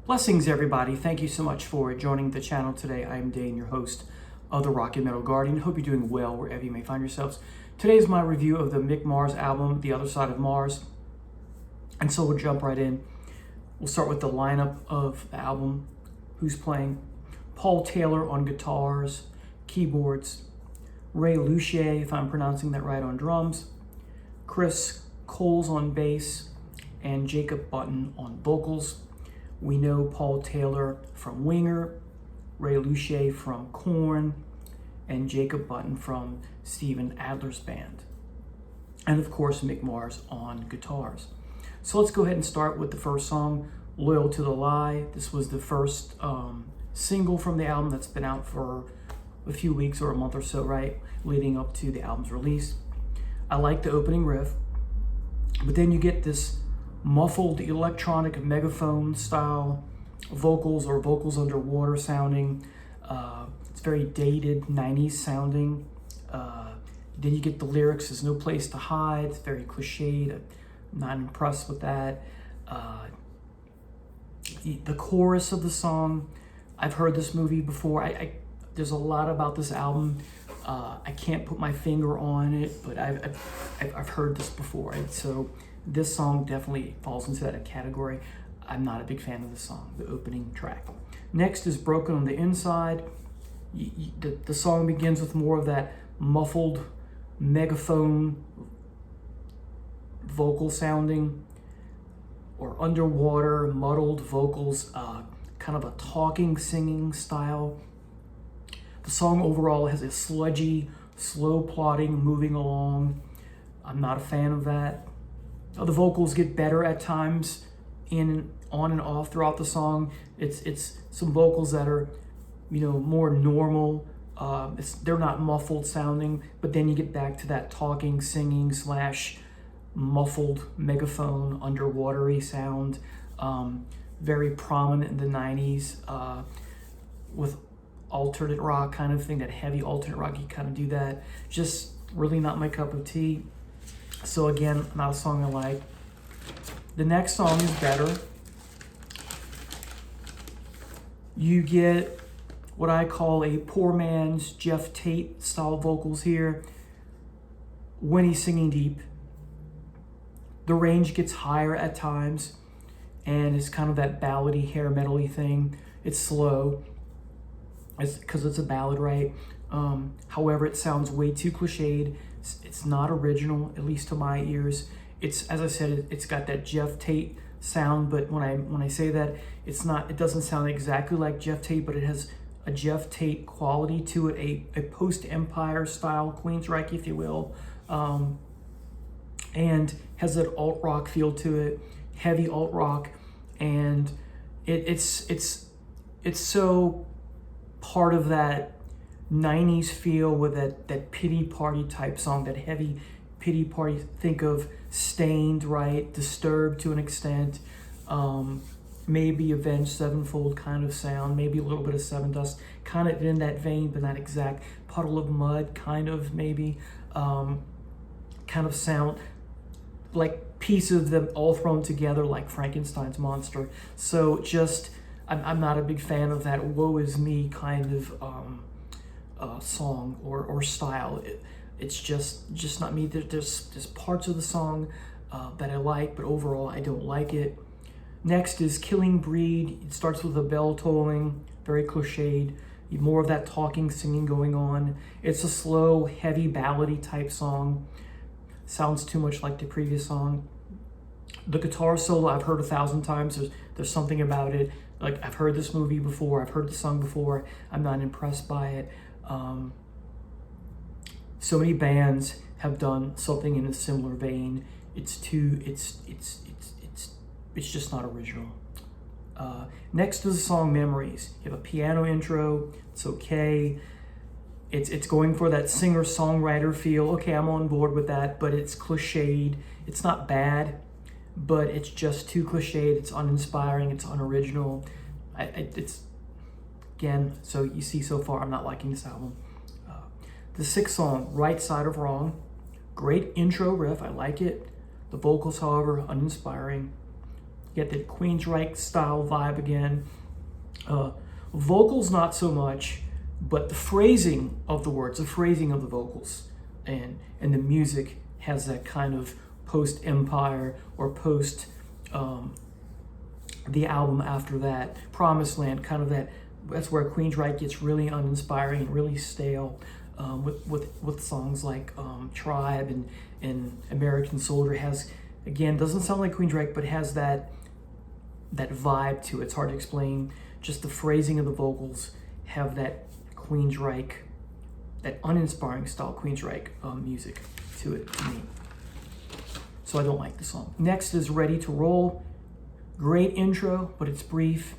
Blessings, everybody. Thank you so much for joining the channel today. I am Dane, your host of the Rock and Metal Guardian. Hope you're doing well wherever you may find yourselves. Today is my review of the Mick Mars album, The Other Side of Mars. And so we'll jump right in. We'll start with the lineup of the album. Who's playing? Paul Taylor on guitars, keyboards, Ray Lucier, if I'm pronouncing that right, on drums, Chris Coles on bass, and Jacob Button on vocals. We know Paul Taylor from Winger, Ray Lucier from Korn, and Jacob Button from Steven Adler's band. And of course, Mick Mars on guitars. So let's go ahead and start with the first song, Loyal to the Lie. This was the first single from the album that's been out for a few weeks or a month or so, right? Leading up to the album's release. I like the opening riff, but then you get this muffled electronic megaphone style vocals or vocals underwater sounding. It's very dated 90s sounding. Then you get the lyrics, there's no place to hide. It's very cliched. I'm not impressed with that. The chorus of the song, I've heard this movie before. There's a lot about this album. I can't put my finger on it, but I've heard this before. And so this song definitely falls into that category. I'm not a big fan of the song, the opening track. Next is Broken on the Inside. The song begins with more of that muffled megaphone vocal sounding, or underwater muddled vocals, kind of a talking, singing style. The song overall has a sludgy, slow plodding, moving along. I'm not a fan of that. The vocals get better at times, on and off throughout the song. It's some vocals that are, more normal. They're not muffled sounding, but then you get back to that talking, singing / muffled megaphone, underwatery sound. Very prominent in the 90s with alternate rock kind of thing, that heavy alternate rock, you kind of do that. Just really not my cup of tea. So again, not a song I like. The next song is better. You get what I call a poor man's Jeff Tate style vocals here when he's singing deep. The range gets higher at times, and it's kind of that ballady, hair metal-y thing. It's slow. It's because it's a ballad, right? However, it sounds way too cliched. It's not original, at least to my ears. It's, as I said, it's got that Jeff Tate sound, but when I say that, it doesn't sound exactly like Jeff Tate, but it has a Jeff Tate quality to it, a post-Empire style Queensryche, if you will, and has that alt rock feel to it, heavy alt rock, and it's so part of that 90s feel with that pity party type song, that heavy pity party. Think of Stained, right? Disturbed to an extent. Maybe Avenged Sevenfold kind of sound. Maybe a little bit of Seven Dust, kind of in that vein, but not exact. Puddle of Mud, kind of maybe. Kind of sound like pieces of them all thrown together like Frankenstein's monster. So just, I'm not a big fan of that woe is me kind of song or style. It's just not me. There's parts of the song that I like, but overall I don't like it. Next is Killing Breed. It starts with a bell tolling, very cliched. More of that talking, singing going on. It's a slow, heavy, ballady type song. Sounds too much like the previous song. The guitar solo I've heard 1,000 times. There's something about it. Like, I've heard this movie before. I've heard the song before. I'm not impressed by it. So many bands have done something in a similar vein. It's just not original. Next is the song Memories. You have a piano intro. It's okay. It's going for that singer-songwriter feel. Okay, I'm on board with that, but it's cliched. It's not bad, but it's just too cliched. It's uninspiring. It's unoriginal. It's, again, so you see so far, I'm not liking this album. The sixth song, Right Side of Wrong. Great intro riff. I like it. The vocals, however, uninspiring. Get that Queensryche style vibe again. Vocals not so much, but the phrasing of the words, the phrasing of the vocals, and the music has that kind of post-Empire or post the album after that, Promised Land, kind of that's where Queensryche gets really uninspiring and really stale, with songs like Tribe and American Soldier. Has, again, doesn't sound like Queensryche, but has that vibe to it. It's hard to explain. Just the phrasing of the vocals have that Queensryche, that uninspiring style Queensryche music to it, to me. So I don't like the song. Next is Ready to Roll. Great intro, but it's brief.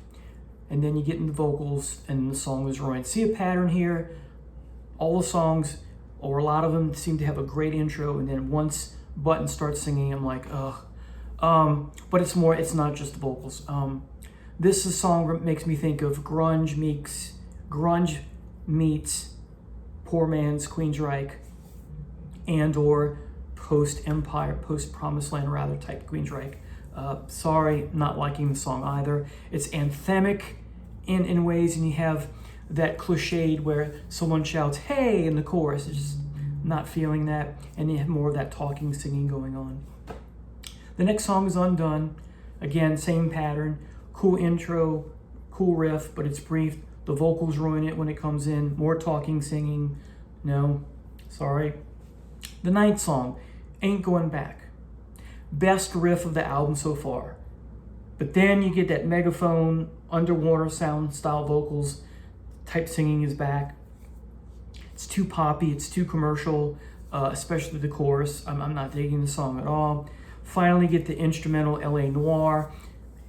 And then you get into vocals and the song is ruined. See a pattern here. All the songs, or a lot of them, seem to have a great intro, and then once Button starts singing, I'm like, ugh. But it's not just the vocals. This is a song that makes me think of grunge meets poor man's Queensryche, and or post-Empire, post-Promised Land rather type Queensryche. Sorry, not liking the song either. It's anthemic in ways, and you have that cliched where someone shouts, hey, in the chorus. It's just not feeling that, and you have more of that talking, singing going on. The next song is Undone. Again, same pattern. Cool intro, cool riff, but it's brief. The vocals ruin it when it comes in. More talking, singing. No, sorry. The ninth song, Ain't Going Back. Best riff of the album so far. But then you get that megaphone, underwater sound style vocals, type singing is back. It's too poppy, it's too commercial, especially the chorus. I'm not digging the song at all. Finally get the instrumental LA Noir.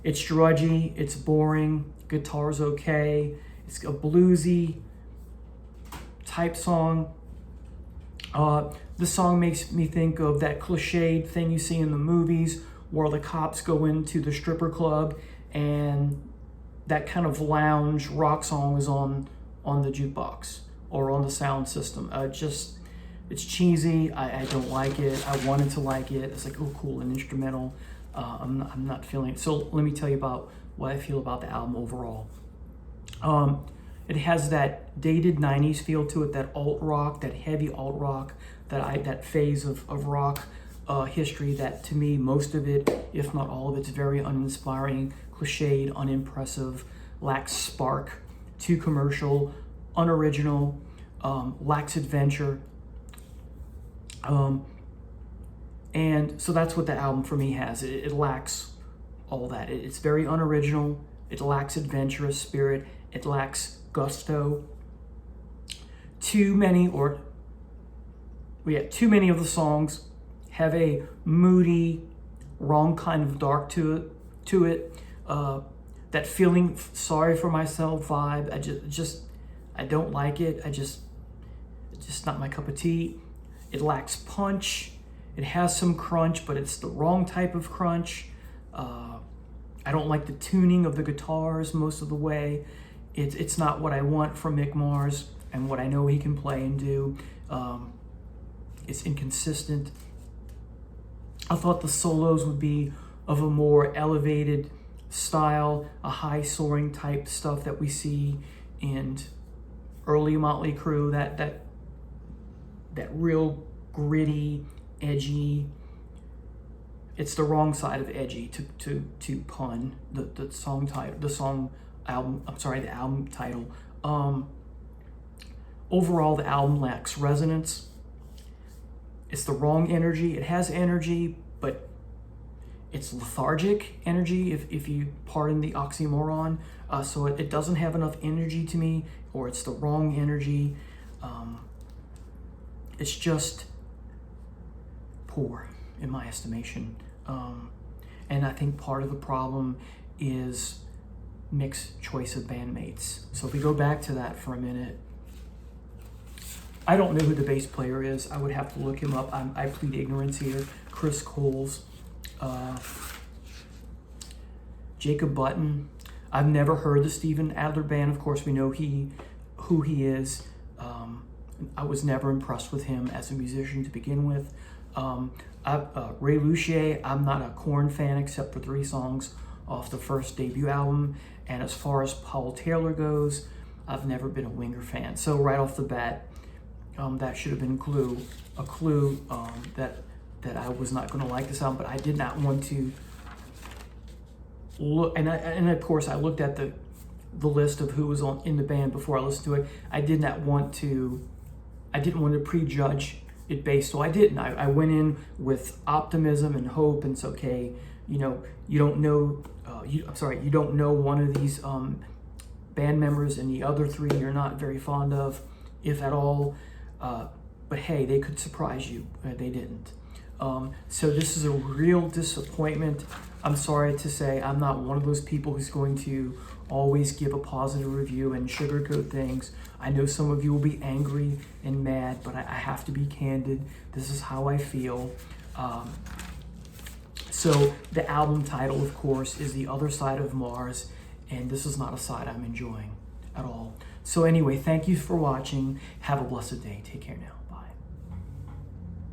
It's drudgy, it's boring, guitar's okay. It's a bluesy type song. The song makes me think of that cliched thing you see in the movies where the cops go into the stripper club and that kind of lounge rock song is on the jukebox or on the sound system. It's cheesy. I don't like it. I wanted to like it. It's like, oh, cool, an instrumental. I'm not feeling it. So let me tell you about what I feel about the album overall. It has that dated 90s feel to it, that alt rock, that heavy alt rock, that phase of rock history that, to me, most of it, if not all of it's very uninspiring, cliched, unimpressive, lacks spark, too commercial, unoriginal, lacks adventure. And so that's what the album for me has. It lacks all that. It's very unoriginal. It lacks adventurous spirit. It lacks gusto. Too many of the songs have a moody, wrong kind of dark to it. That feeling sorry for myself vibe. I don't like it. It's just not my cup of tea. It lacks punch. It has some crunch, but it's the wrong type of crunch. I don't like the tuning of the guitars most of the way. It's not what I want from Mick Mars and what I know he can play and do. It's inconsistent. I thought the solos would be of a more elevated style, a high soaring type stuff that we see in early Motley Crue, that real gritty, edgy. It's the wrong side of edgy to pun the song title, the album title. Overall, the album lacks resonance. It's the wrong energy. It has energy, but it's lethargic energy, if you pardon the oxymoron. So it doesn't have enough energy to me, or it's the wrong energy. It's just poor, in my estimation. And I think part of the problem is Mick's choice of bandmates. So if we go back to that for a minute, I don't know who the bass player is. I would have to look him up. I plead ignorance here. Chris Coles. Jacob Button. I've never heard the Steven Adler Band. Of course, we know who he is. I was never impressed with him as a musician to begin with. Ray Lucier, I'm not a Korn fan except for 3 songs off the first debut album. And as far as Paul Taylor goes, I've never been a Winger fan. So right off the bat, that should have been a clue that I was not going to like this album. But I did not want to look, and of course I looked at the list of who was in the band before I listened to it. I didn't want to prejudge it based, so I didn't. I went in with optimism and hope, and it's okay. You know, you don't know. You don't know one of these band members, and the other three you're not very fond of, if at all. But hey, they could surprise you. They didn't. So this is a real disappointment. I'm sorry to say I'm not one of those people who's going to always give a positive review and sugarcoat things. I know some of you will be angry and mad, but I have to be candid. This is how I feel. So the album title, of course, is The Other Side of Mars, and this is not a side I'm enjoying at all. So anyway, thank you for watching. Have a blessed day. Take care now. Bye.